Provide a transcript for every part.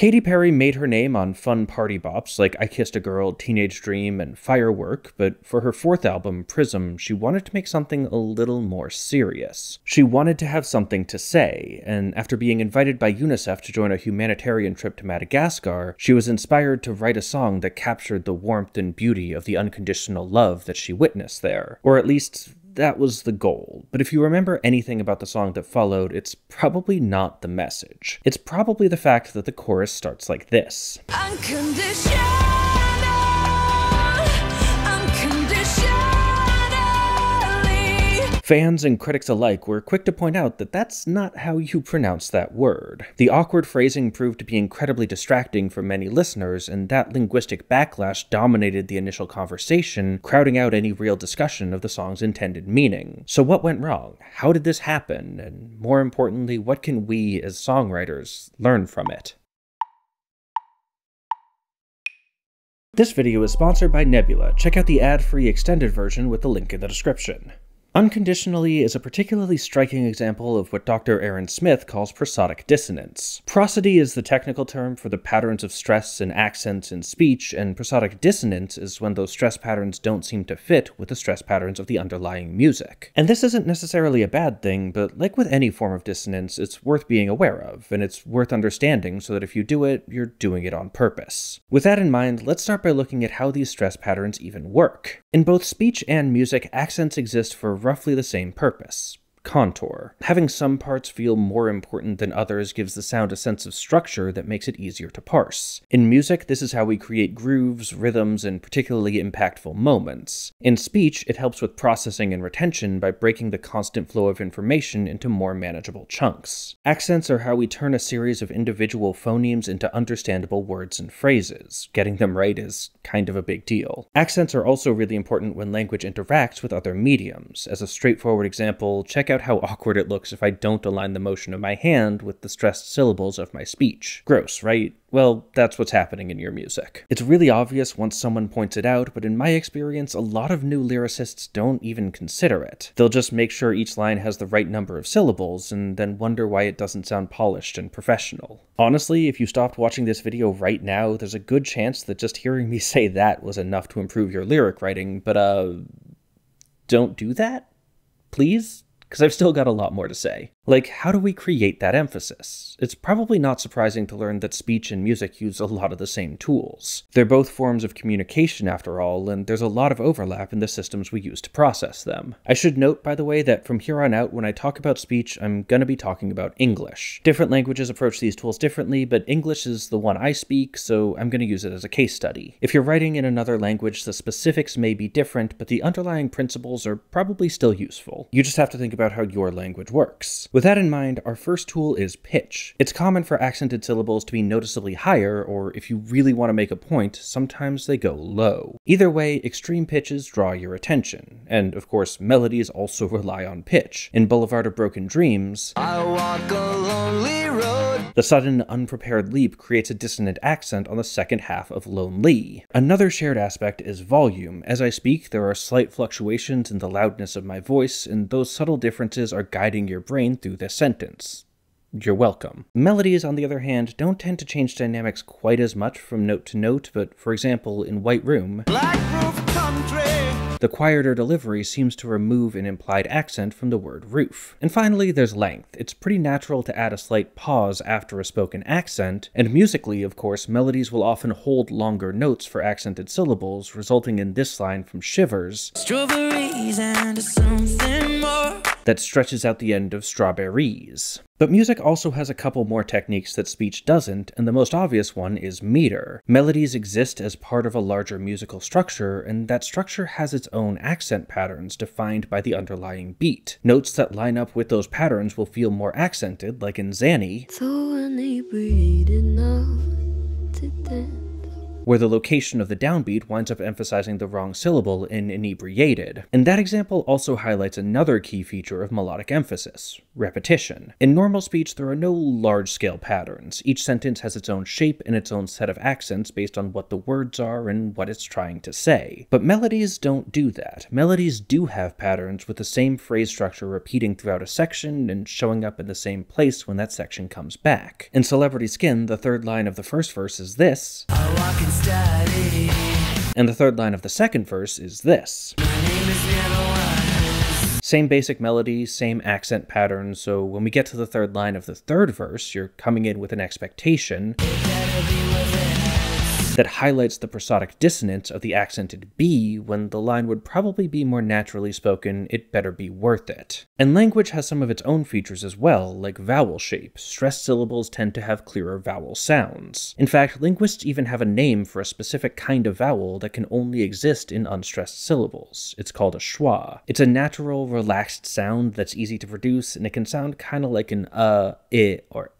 Katy Perry made her name on fun party bops like I Kissed a Girl, Teenage Dream, and Firework, but for her fourth album, Prism, she wanted to make something a little more serious. She wanted to have something to say, and after being invited by UNICEF to join a humanitarian trip to Madagascar, she was inspired to write a song that captured the warmth and beauty of the unconditional love that she witnessed there. Or at least, that was the goal. But if you remember anything about the song that followed, it's probably not the message. It's probably the fact that the chorus starts like this. Fans and critics alike were quick to point out that that's not how you pronounce that word. The awkward phrasing proved to be incredibly distracting for many listeners, and that linguistic backlash dominated the initial conversation, crowding out any real discussion of the song's intended meaning. So what went wrong? How did this happen? And more importantly, what can we as songwriters learn from it? This video is sponsored by Nebula. Check out the ad-free extended version with the link in the description. Unconditionally is a particularly striking example of what Dr. Aaron Smith calls prosodic dissonance. Prosody is the technical term for the patterns of stress and accents in speech, and prosodic dissonance is when those stress patterns don't seem to fit with the stress patterns of the underlying music. And this isn't necessarily a bad thing, but like with any form of dissonance, it's worth being aware of, and it's worth understanding so that if you do it, you're doing it on purpose. With that in mind, let's start by looking at how these stress patterns even work. In both speech and music, accents exist for roughly the same purpose. Contour. Having some parts feel more important than others gives the sound a sense of structure that makes it easier to parse. In music, this is how we create grooves, rhythms, and particularly impactful moments. In speech, it helps with processing and retention by breaking the constant flow of information into more manageable chunks. Accents are how we turn a series of individual phonemes into understandable words and phrases. Getting them right is kind of a big deal. Accents are also really important when language interacts with other mediums. As a straightforward example, check out how awkward it looks if I don't align the motion of my hand with the stressed syllables of my speech. Gross, right? Well, that's what's happening in your music. It's really obvious once someone points it out, but in my experience, a lot of new lyricists don't even consider it. They'll just make sure each line has the right number of syllables, and then wonder why it doesn't sound polished and professional. Honestly, if you stopped watching this video right now, there's a good chance that just hearing me say that was enough to improve your lyric writing, but don't do that? Please? Because I've still got a lot more to say. Like, how do we create that emphasis? It's probably not surprising to learn that speech and music use a lot of the same tools. They're both forms of communication after all, and there's a lot of overlap in the systems we use to process them. I should note, by the way, that from here on out, when I talk about speech, I'm gonna be talking about English. Different languages approach these tools differently, but English is the one I speak, so I'm gonna use it as a case study. If you're writing in another language, the specifics may be different, but the underlying principles are probably still useful. You just have to think about how your language works. With that in mind, our first tool is pitch. It's common for accented syllables to be noticeably higher, or if you really want to make a point, sometimes they go low. Either way, extreme pitches draw your attention. And of course, melodies also rely on pitch. In Boulevard of Broken Dreams, I walk a lonely road. The sudden, unprepared leap creates a dissonant accent on the second half of Lonely. Another shared aspect is volume. As I speak, there are slight fluctuations in the loudness of my voice, and those subtle differences are guiding your brain through this sentence. You're welcome. Melodies, on the other hand, don't tend to change dynamics quite as much from note to note, but for example, in White Room, Black Roof Country, the quieter delivery seems to remove an implied accent from the word roof. And finally, there's length. It's pretty natural to add a slight pause after a spoken accent, and musically, of course, melodies will often hold longer notes for accented syllables, resulting in this line from Shivers, strawberries and something more, that stretches out the end of strawberries. But music also has a couple more techniques that speech doesn't, and the most obvious one is meter. Melodies exist as part of a larger musical structure, and that structure has its own accent patterns defined by the underlying beat. Notes that line up with those patterns will feel more accented, like in Zanny, so inebriated now to dance where the location of the downbeat winds up emphasizing the wrong syllable in inebriated. And that example also highlights another key feature of melodic emphasis: repetition. In normal speech, there are no large-scale patterns. Each sentence has its own shape and its own set of accents based on what the words are and what it's trying to say. But melodies don't do that. Melodies do have patterns with the same phrase structure repeating throughout a section and showing up in the same place when that section comes back. In Celebrity Skin, the third line of the first verse is this, and the third line of the second verse is this. Same basic melody, same accent pattern, so when we get to the third line of the third verse, you're coming in with an expectation that highlights the prosodic dissonance of the accented B when the line would probably be more naturally spoken, "It better be worth it." And language has some of its own features as well, like vowel shape. Stressed syllables tend to have clearer vowel sounds. In fact, linguists even have a name for a specific kind of vowel that can only exist in unstressed syllables. It's called a schwa. It's a natural, relaxed sound that's easy to produce, and it can sound kind of like an I, or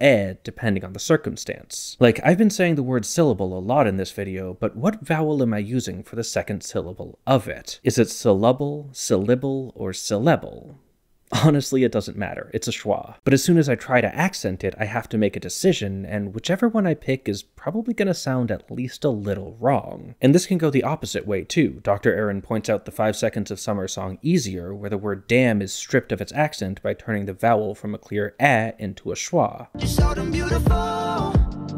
depending on the circumstance. Like, I've been saying the word syllable a lot in this video, but what vowel am I using for the second syllable of it? Is it syllable, syllable, or syllable? Honestly, it doesn't matter. It's a schwa. But as soon as I try to accent it, I have to make a decision, and whichever one I pick is probably going to sound at least a little wrong. And this can go the opposite way too. Dr. Aaron points out the 5 Seconds of Summer song Easier, where the word damn is stripped of its accent by turning the vowel from a clear into a schwa.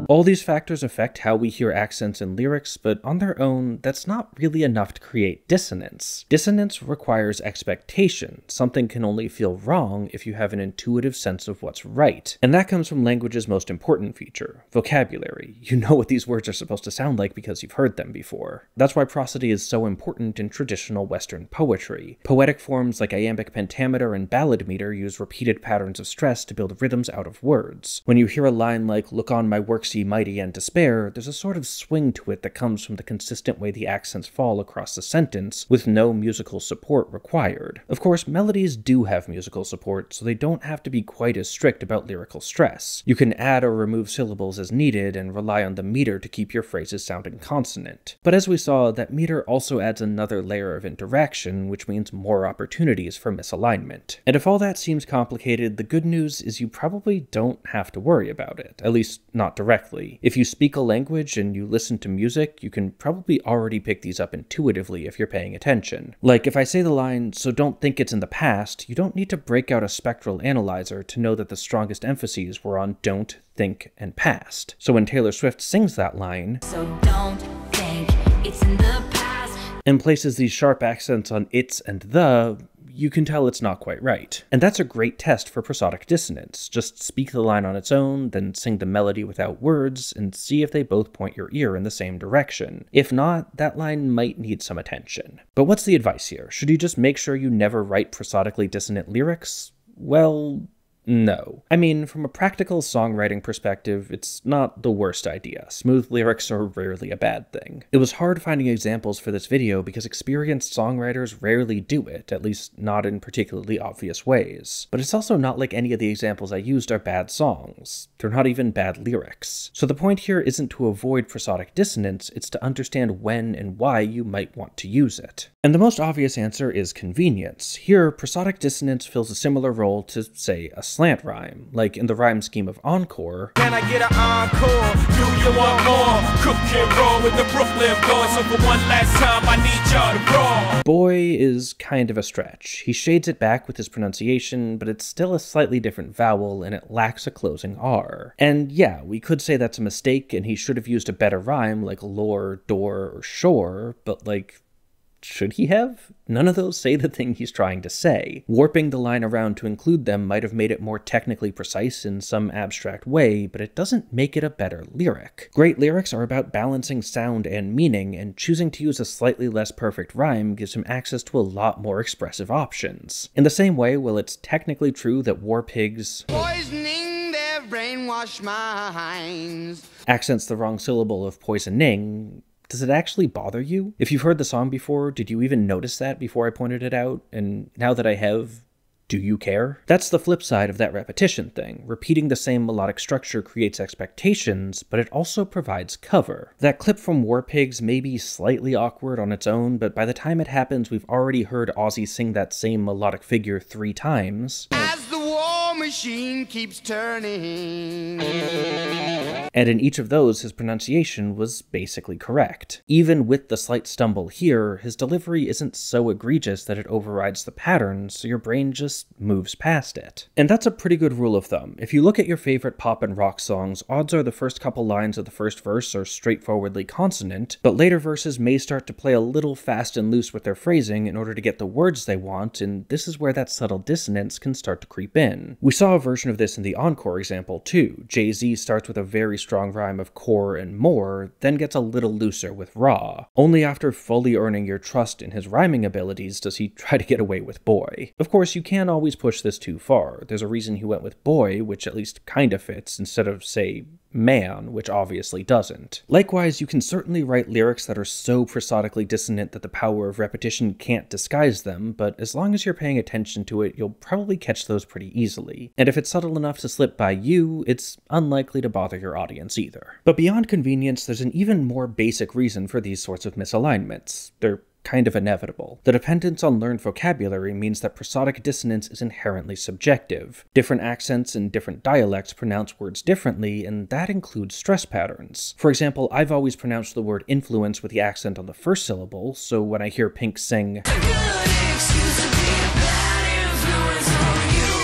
All these factors affect how we hear accents in lyrics, but on their own, that's not really enough to create dissonance. Dissonance requires expectation. Something can only feel wrong if you have an intuitive sense of what's right. And that comes from language's most important feature, vocabulary. You know what these words are supposed to sound like because you've heard them before. That's why prosody is so important in traditional Western poetry. Poetic forms like iambic pentameter and ballad meter use repeated patterns of stress to build rhythms out of words. When you hear a line like, "Look on my works ye mighty and despair," there's a sort of swing to it that comes from the consistent way the accents fall across the sentence with no musical support required. Of course, melodies do have musical support, so they don't have to be quite as strict about lyrical stress. You can add or remove syllables as needed and rely on the meter to keep your phrases sounding consonant. But as we saw, that meter also adds another layer of interaction, which means more opportunities for misalignment. And if all that seems complicated, the good news is you probably don't have to worry about it, at least not directly. If you speak a language and you listen to music, you can probably already pick these up intuitively if you're paying attention. Like, if I say the line, "So don't think it's in the past," you don't need to break out a spectral analyzer to know that the strongest emphases were on don't, think, and past. So when Taylor Swift sings that line, "So don't think it's in the past," and places these sharp accents on it's and the, you can tell it's not quite right. And that's a great test for prosodic dissonance. Just speak the line on its own, then sing the melody without words, and see if they both point your ear in the same direction. If not, that line might need some attention. But what's the advice here? Should you just make sure you never write prosodically dissonant lyrics? Well, no. I mean, from a practical songwriting perspective, it's not the worst idea. Smooth lyrics are rarely a bad thing. It was hard finding examples for this video because experienced songwriters rarely do it, at least not in particularly obvious ways. But it's also not like any of the examples I used are bad songs. They're not even bad lyrics. So the point here isn't to avoid prosodic dissonance, it's to understand when and why you might want to use it. And the most obvious answer is convenience. Here, prosodic dissonance fills a similar role to, say, a slant rhyme, like in the rhyme scheme of encore. Can I get an encore? Do you want more? Cook and roll with the Brooklyn boys, so for one last time I need y'all to roll. Boy is kind of a stretch. He shades it back with his pronunciation, but it's still a slightly different vowel and it lacks a closing R. And yeah, we could say that's a mistake and he should have used a better rhyme like lore, door, or shore, but like, should he have? None of those say the thing he's trying to say. Warping the line around to include them might have made it more technically precise in some abstract way, but it doesn't make it a better lyric. Great lyrics are about balancing sound and meaning, and choosing to use a slightly less perfect rhyme gives him access to a lot more expressive options. In the same way, while it's technically true that war pigs poisoning their brainwashed minds accents the wrong syllable of poisoning, does it actually bother you? If you've heard the song before, did you even notice that before I pointed it out? And now that I have, Do you care? That's the flip side of that repetition thing. Repeating the same melodic structure creates expectations, but it also provides cover. That clip from War Pigs may be slightly awkward on its own, but by the time it happens, we've already heard Ozzy sing that same melodic figure 3 times. As the war machine keeps turning. And in each of those, his pronunciation was basically correct. Even with the slight stumble here, his delivery isn't so egregious that it overrides the pattern, so your brain just moves past it. And that's a pretty good rule of thumb. If you look at your favorite pop and rock songs, odds are the first couple lines of the first verse are straightforwardly consonant, but later verses may start to play a little fast and loose with their phrasing in order to get the words they want, and this is where that subtle dissonance can start to creep in. We saw a version of this in the Encore example too. Jay-Z starts with a very strong rhyme of core and more, then gets a little looser with raw. Only after fully earning your trust in his rhyming abilities does he try to get away with boy. Of course, you can't always push this too far. There's a reason he went with boy, which at least kinda fits, instead of, say, man, which obviously doesn't. Likewise, you can certainly write lyrics that are so prosodically dissonant that the power of repetition can't disguise them, but as long as you're paying attention to it, you'll probably catch those pretty easily. And if it's subtle enough to slip by you, it's unlikely to bother your audience either. But beyond convenience, there's an even more basic reason for these sorts of misalignments. They're kind of inevitable. The dependence on learned vocabulary means that prosodic dissonance is inherently subjective. Different accents and different dialects pronounce words differently, and that includes stress patterns. For example, I've always pronounced the word influence with the accent on the first syllable, so when I hear Pink sing,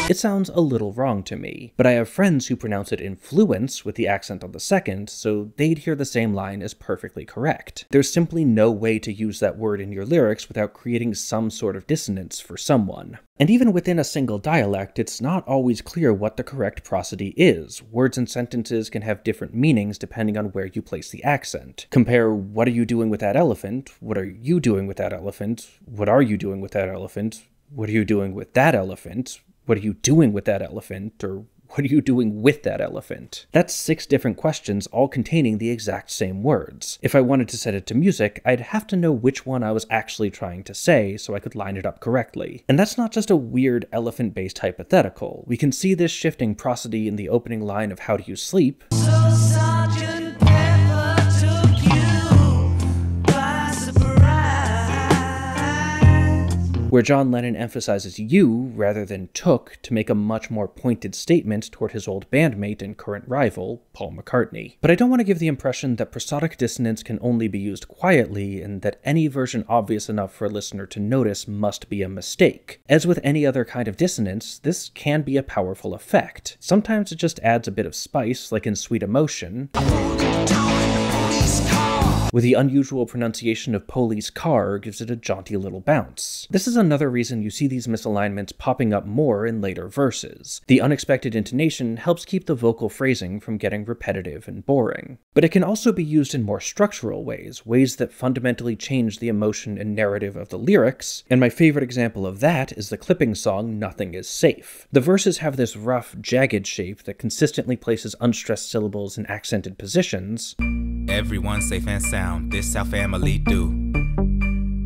it sounds a little wrong to me. But I have friends who pronounce it influence with the accent on the second, so they'd hear the same line as perfectly correct. There's simply no way to use that word in your lyrics without creating some sort of dissonance for someone. And even within a single dialect, it's not always clear what the correct prosody is. Words and sentences can have different meanings depending on where you place the accent. Compare, what are you doing with that elephant? What are you doing with that elephant? What are you doing with that elephant? What are you doing with that elephant? What are you doing with that elephant? Or what are you doing with that elephant? That's 6 different questions, all containing the exact same words. If I wanted to set it to music, I'd have to know which one I was actually trying to say so I could line it up correctly. And that's not just a weird elephant-based hypothetical. We can see this shifting prosody in the opening line of How Do You Sleep, where John Lennon emphasizes you rather than took to make a much more pointed statement toward his old bandmate and current rival, Paul McCartney. But I don't want to give the impression that prosodic dissonance can only be used quietly, and that any version obvious enough for a listener to notice must be a mistake. As with any other kind of dissonance, this can be a powerful effect. Sometimes it just adds a bit of spice, like in Sweet Emotion, with the unusual pronunciation of police car gives it a jaunty little bounce. This is another reason you see these misalignments popping up more in later verses. The unexpected intonation helps keep the vocal phrasing from getting repetitive and boring. But it can also be used in more structural ways, ways that fundamentally change the emotion and narrative of the lyrics, and my favorite example of that is the clipping song Nothing Is Safe. The verses have this rough, jagged shape that consistently places unstressed syllables in accented positions. Everyone's safe and sound, this our family do.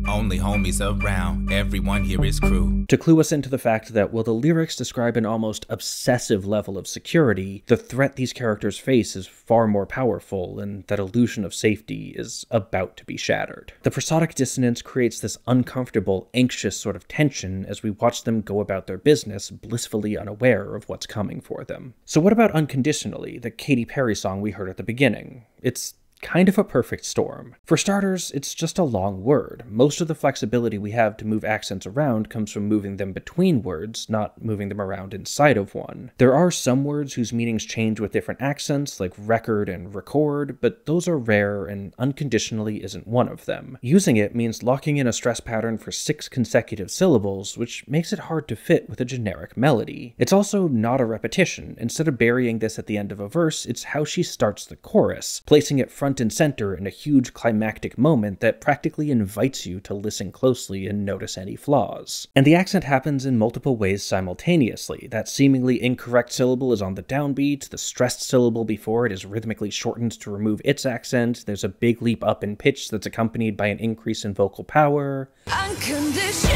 Only homies around, everyone here is crew. To clue us into the fact that while the lyrics describe an almost obsessive level of security, the threat these characters face is far more powerful, and that illusion of safety is about to be shattered. The prosodic dissonance creates this uncomfortable, anxious sort of tension as we watch them go about their business, blissfully unaware of what's coming for them. So what about Unconditionally, the Katy Perry song we heard at the beginning? It's kind of a perfect storm. For starters, it's just a long word. Most of the flexibility we have to move accents around comes from moving them between words, not moving them around inside of one. There are some words whose meanings change with different accents, like record and record, but those are rare, and Unconditionally isn't one of them. Using it means locking in a stress pattern for 6 consecutive syllables, which makes it hard to fit with a generic melody. It's also not a repetition. Instead of burying this at the end of a verse, it's how she starts the chorus, placing it front and center in a huge climactic moment that practically invites you to listen closely and notice any flaws. And the accent happens in multiple ways simultaneously. That seemingly incorrect syllable is on the downbeat, the stressed syllable before it is rhythmically shortened to remove its accent, there's a big leap up in pitch that's accompanied by an increase in vocal power. Unconditional.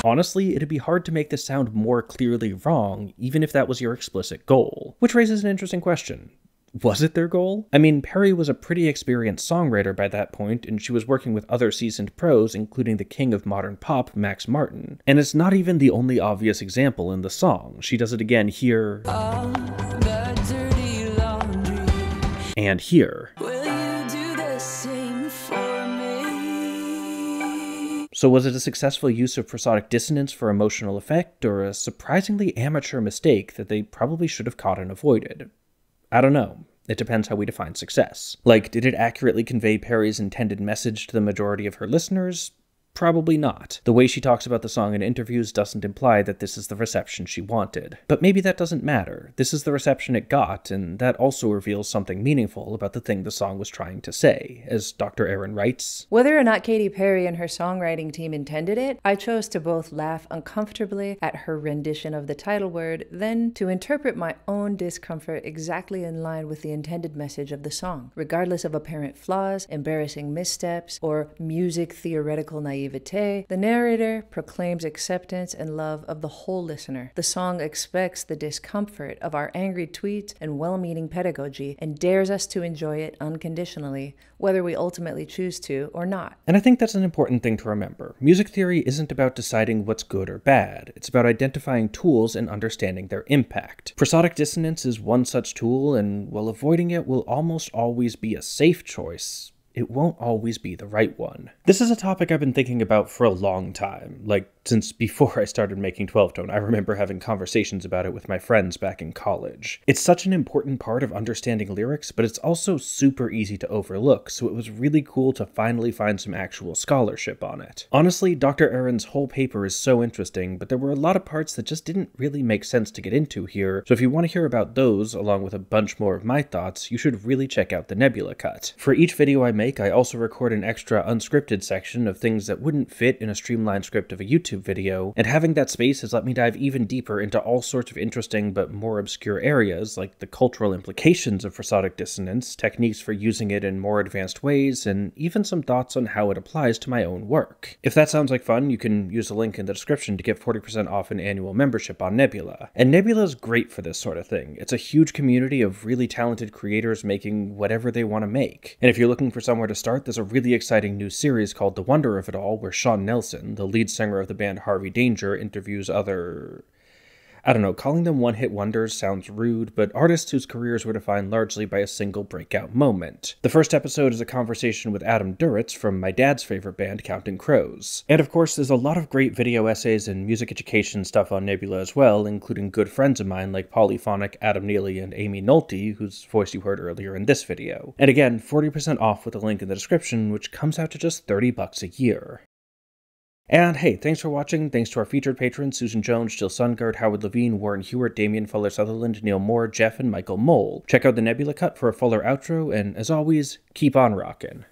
Honestly, it'd be hard to make this sound more clearly wrong, even if that was your explicit goal. Which raises an interesting question. Was it their goal? I mean, Perry was a pretty experienced songwriter by that point, and she was working with other seasoned pros, including the king of modern pop, Max Martin. And it's not even the only obvious example in the song. She does it again here, and here. So was it a successful use of prosodic dissonance for emotional effect, or a surprisingly amateur mistake that they probably should have caught and avoided? I don't know. It depends how we define success. Like, did it accurately convey Perry's intended message to the majority of her listeners? Probably not. The way she talks about the song in interviews doesn't imply that this is the reception she wanted. But maybe that doesn't matter. This is the reception it got, and that also reveals something meaningful about the thing the song was trying to say. As Dr. Aaron writes, "Whether or not Katy Perry and her songwriting team intended it, I chose to both laugh uncomfortably at her rendition of the title word, then to interpret my own discomfort exactly in line with the intended message of the song. Regardless of apparent flaws, embarrassing missteps, or music-theoretical naivety, the narrator proclaims acceptance and love of the whole listener. The song expects the discomfort of our angry tweets and well-meaning pedagogy and dares us to enjoy it unconditionally, whether we ultimately choose to or not." And I think that's an important thing to remember. Music theory isn't about deciding what's good or bad. It's about identifying tools and understanding their impact. Prosodic dissonance is one such tool, and while avoiding it will almost always be a safe choice, it won't always be the right one. This is a topic I've been thinking about for a long time, like since before I started making 12-tone. I remember having conversations about it with my friends back in college. It's such an important part of understanding lyrics, but it's also super easy to overlook, so it was really cool to finally find some actual scholarship on it. Honestly, Dr. Aaron's whole paper is so interesting, but there were a lot of parts that just didn't really make sense to get into here, so if you want to hear about those, along with a bunch more of my thoughts, you should really check out the Nebula cut. For each video I make, I also record an extra unscripted section of things that wouldn't fit in a streamlined script of a YouTube video, and having that space has let me dive even deeper into all sorts of interesting but more obscure areas, like the cultural implications of prosodic dissonance, techniques for using it in more advanced ways, and even some thoughts on how it applies to my own work. If that sounds like fun, you can use the link in the description to get 40% off an annual membership on Nebula. And Nebula is great for this sort of thing. It's a huge community of really talented creators making whatever they want to make. And if you're looking for somewhere to start, there's a really exciting new series called The Wonder of It All, where Sean Nelson, the lead singer of the band Harvey Danger, interviews other... I don't know, calling them one-hit wonders sounds rude, but artists whose careers were defined largely by a single breakout moment. The first episode is a conversation with Adam Duritz from my dad's favorite band, Counting Crows. And of course, there's a lot of great video essays and music education stuff on Nebula as well, including good friends of mine like Polyphonic, Adam Neely, and Amy Nolte, whose voice you heard earlier in this video. And again, 40% off with a link in the description, which comes out to just $30 a year. And hey, thanks for watching. Thanks to our featured patrons, Susan Jones, Jill Sungard, Howard Levine, Warren Hewart, Damian Fuller-Sutherland, Neil Moore, Jeff, and Michael Mole. Check out the Nebula cut for a fuller outro, and as always, keep on rockin'.